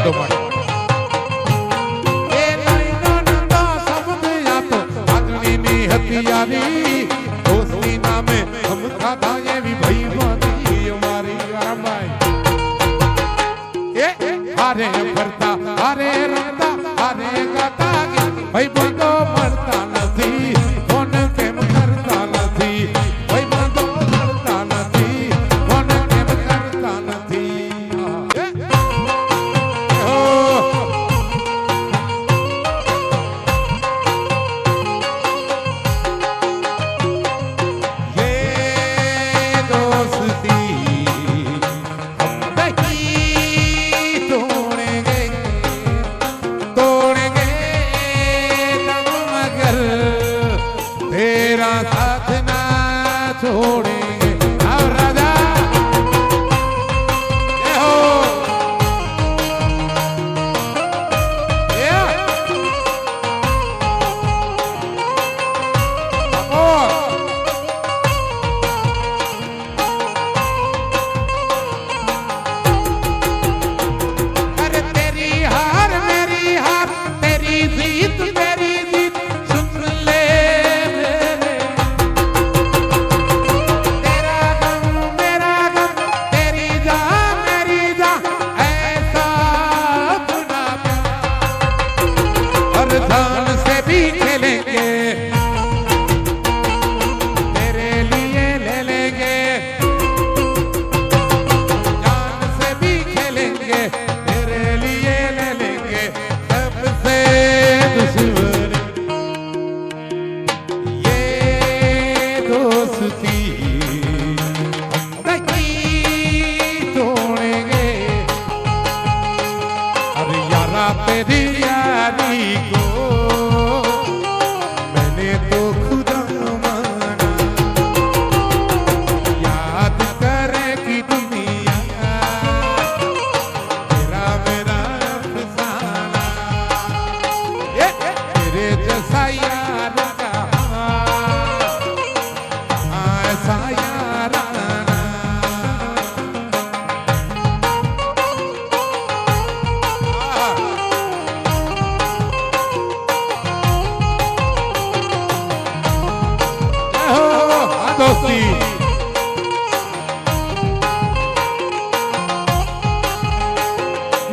दो मारे हथियारी दोस्ती नामे हम खाता ये भी भाई बाती हमारी आराम भाई हरे भरता हरे रंता हरे गाता भाई बंदो मरता नहीं कौन केम करता नहीं भाई बंदो मरता नहीं कौन केम करता नहीं साथ ना छोड़ेंगे और राजा ये हो ये अरे तेरी हार मेरी हार तेरी जीत मेरी जीत सुन ले जान से भी खेलेंगे तेरे लिए ले लेंगे जान से भी खेलेंगे तेरे लिए ले लेंगे सबसे दुश्मन ये दोस्ती नहीं तोड़ेंगे अरे यारा तेरी यारी को दोस्ती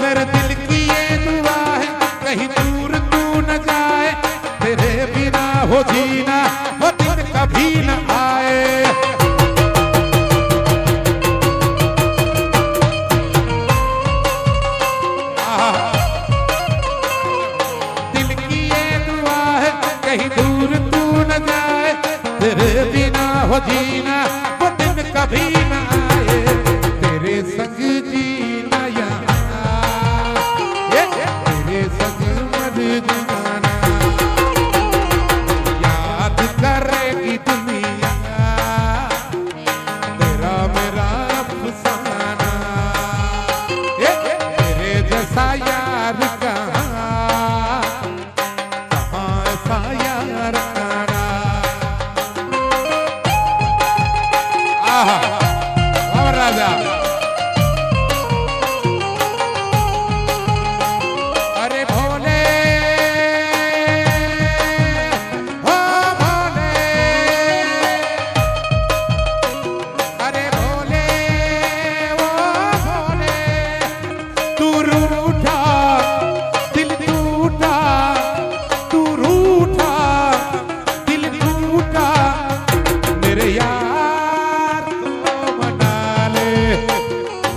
मेरे दिल की ये दुआ है कहीं दूर तू न जाए तेरे बिना हो जीना वो दिन कभी न आए दिल की ये दुआ है कहीं दूर तू न जाए तेरे बिना हो जीना वो दिन कभी न आए तेरे संग जीना तेरे संग मर जाना याद करेगी दुनिया तेरा मेरा अफसाना तेरे जैसा यार कहाँ ऐसा यार और राजा अरे भोले हो भोले अरे भोले वो भोले तू रूठा दिल टूटा तू रूठा दिल टूटा मेरे यार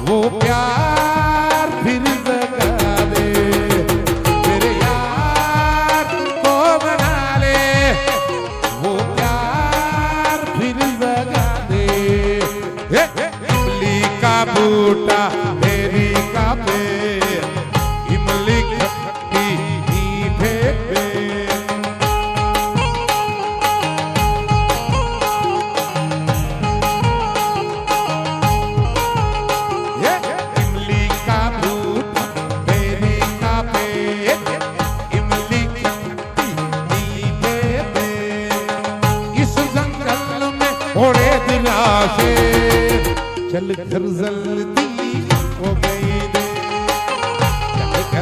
वो प्यार फिर जगा दे मेरे यार को बना ले वो प्यार फिर जगा दे इमली का बूटा मेरी का पेड़ इमली खट्टी मीठे पेड़ चल कर जल्दी हो गई दे चल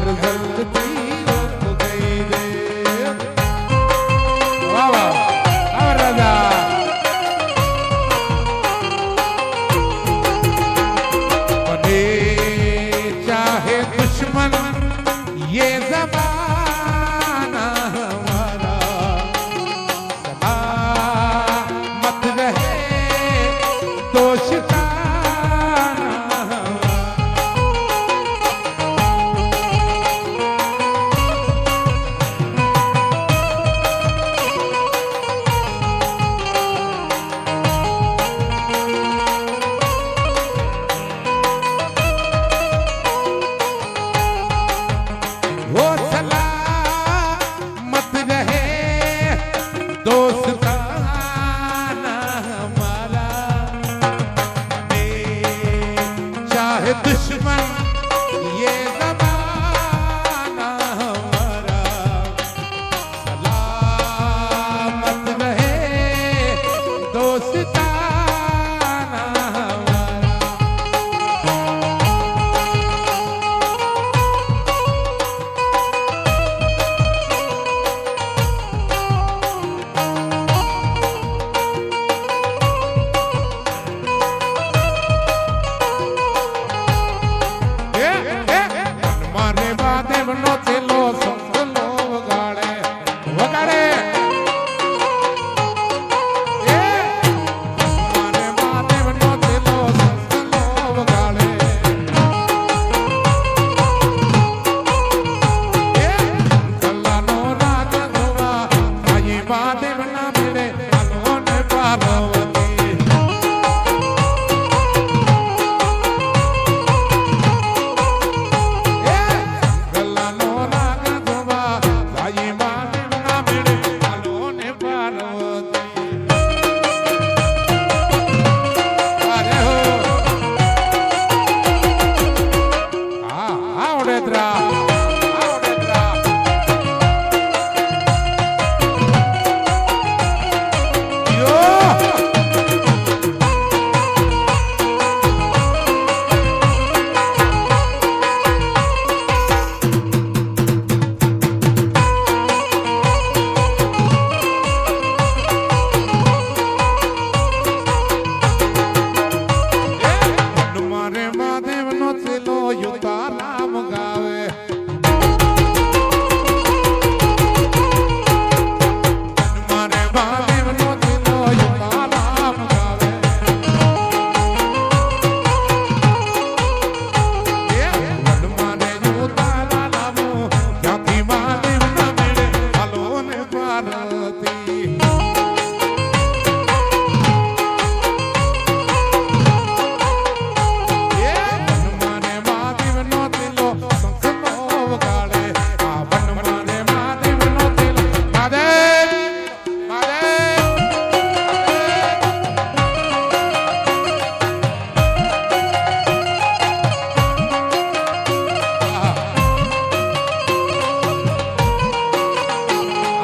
दुश्मन ये ज़माना हमारा सलामत रहे दोस्ताना हमारा। મારે વાદેવ નો થેલો સંગલો વગાડે વગાડે મારે વાદેવ નો થેલો સંગલો વગાડે કલ્લાનો રાગ ધોવા આઈ વાદેવ ના મેળે આલો ને પાર્વતી કલ્લાનો રાગ ધોવા આઈ વાદેવ ના મેળે આલો ને પાર્વતી અરે હો આ ઓડેદરા મારે મહાદેવ નો થેલો યુતા નામ ગાવે મારે મહાદેવ નો થેલો યુતા નામ ગાવે મારે યુતા નામ ક્યાંથી મહાદેવ ના મેળે હાલો ને પાર્વતી મારે મહાદેવ નો થેલો સંખલો વગાડે આ વન મારે મહાદેવ નો થેલો મહાદેવ મહાદેવ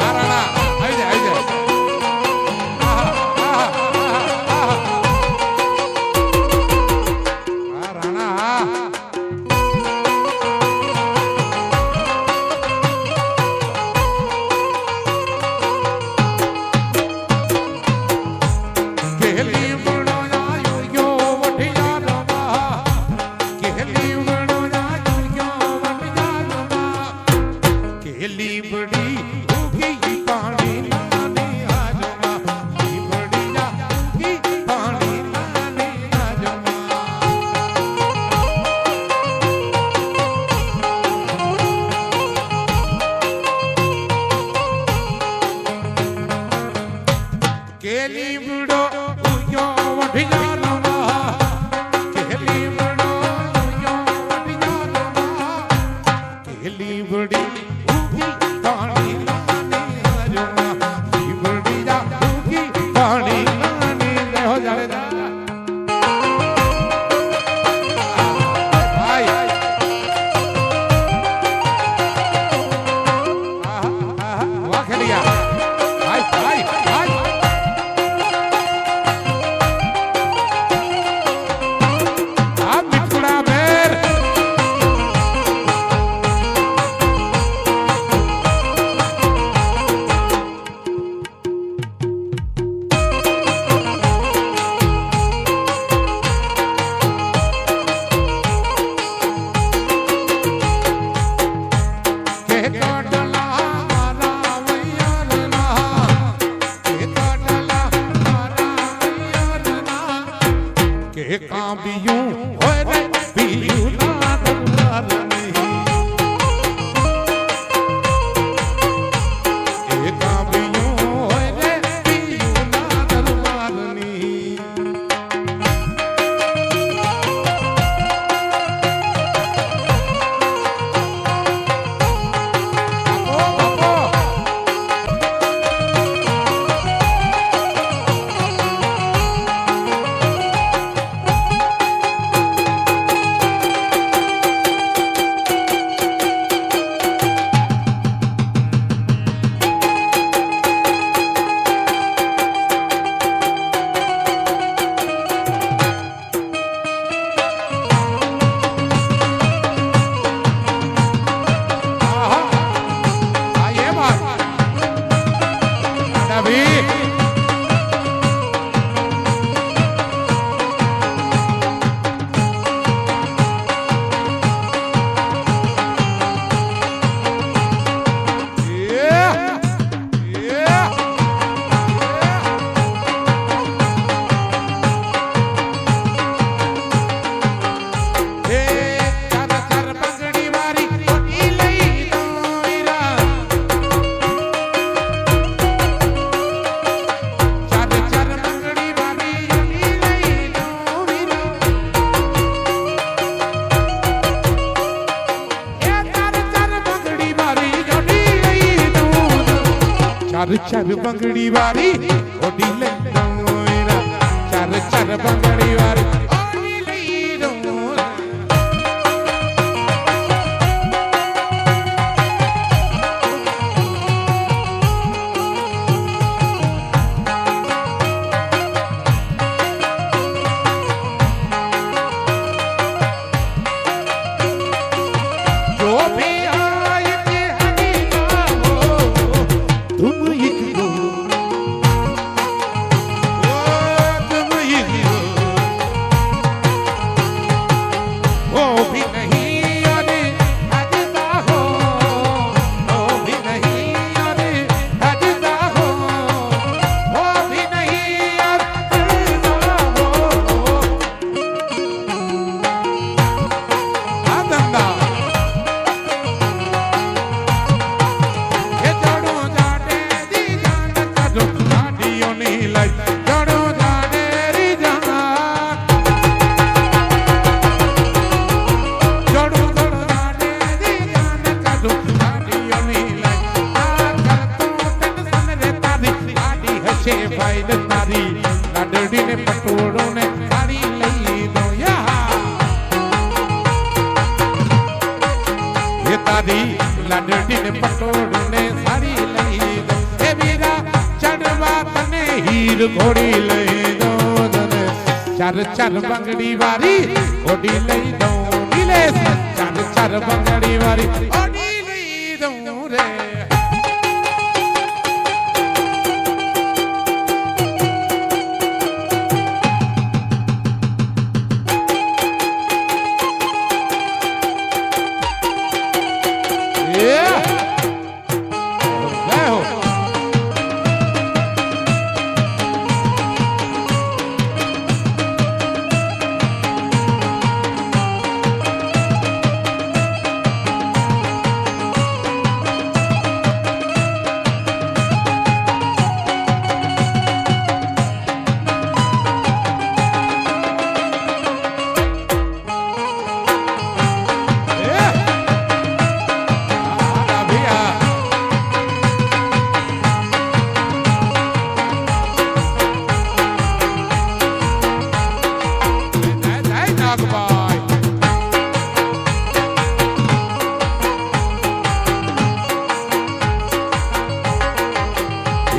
આ રાણા આઈ જાય આ રાણા કેલી બડો આયો યો વઢિયા રમા કેલી બડો આયો યો વઢિયા રમા કેલી બડી ઉગી પાણી નાની આજમા કી બડી જા ઉગી પાણી નાની આજમા કેલી બડો ઉયો વઢિયા રમા કેલી બડો ઉયો વઢિયા રમા કેલી બડી ઉગી પાણી નાની આજમા કી બડી જા ઉગી પાણી નાની લે હો જાડેજા ભાઈ વાહ ખેલિયા ભાઈ ભાઈ ભાઈ આ મિઠુડા બેર કે કોટલા મારા વૈયારના કે કોટલા મારા વૈયારના કે કાંબિયું હોય રે પિયું ના દરબારની કે કાંબિયું હોય રે પિયું ના દરબારની चार चार बंगड़ी वारी ओडी ले मेरा चार चार बंगड़ी वारी ओडी ले लाडड़ी ने पटोड़ ने साड़ी लई दो ए वीरा चढ़वा तने हीर घोड़ी लई दो चार चार बंगड़ी वारी ओडी लई दो नीले चार चार बंगड़ी वारी ओडी लई दो रे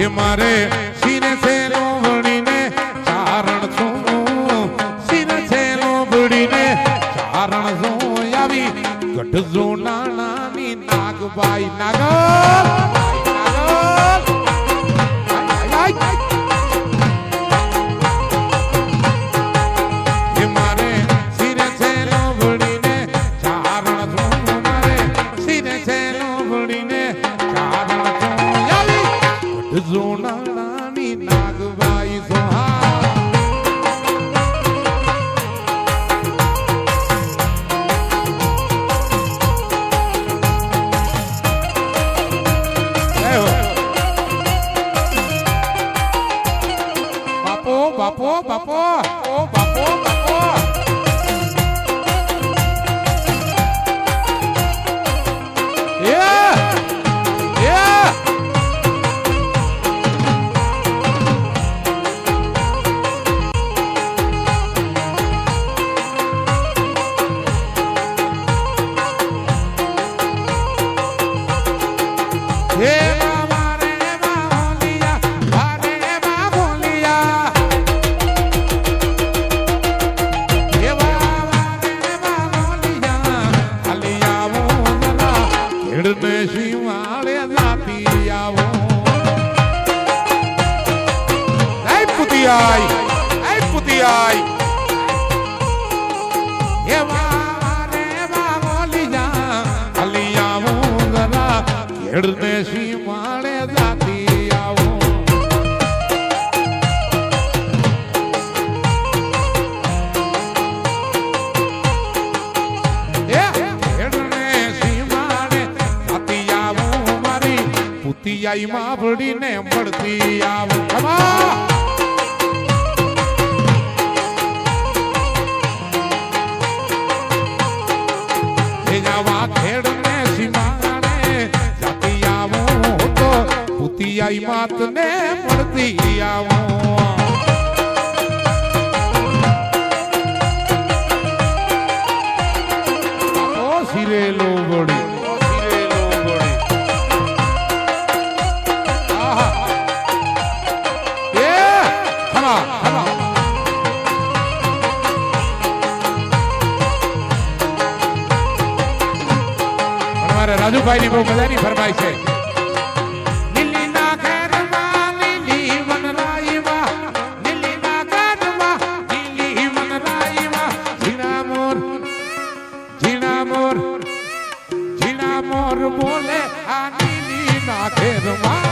मारे सीने से लोबड़ी ने चारण सो सीने से लोबड़ी ने चारण सो यावी गढ़ जो नाना नी नागबाई नागो मारे सीने से लोबड़ी ने चारण सो मारे सीने से लोबड़ी ने चारण सो यावी जोना नानी नागबाई सोहा बापो बापो बापो ओ बापो बापो माणे जाती आवो पुतियाई मावड़ी ने बढ़ती आवो खमा खेड़ ने सीमाने जाती आवो तो पुतिया આઈ માતને મળતી આવો સિરેલો ગોડી રાજુભાઈ ની બહુ મજાની ફરમાઈ છે લીલી ના ઘરમાં લીલી વનરાઈમાં લીલી ના ઘરમાં લીલી વનરાઈમાં ઝીણા મોર બોલે આ લીલી ના ઘરમાં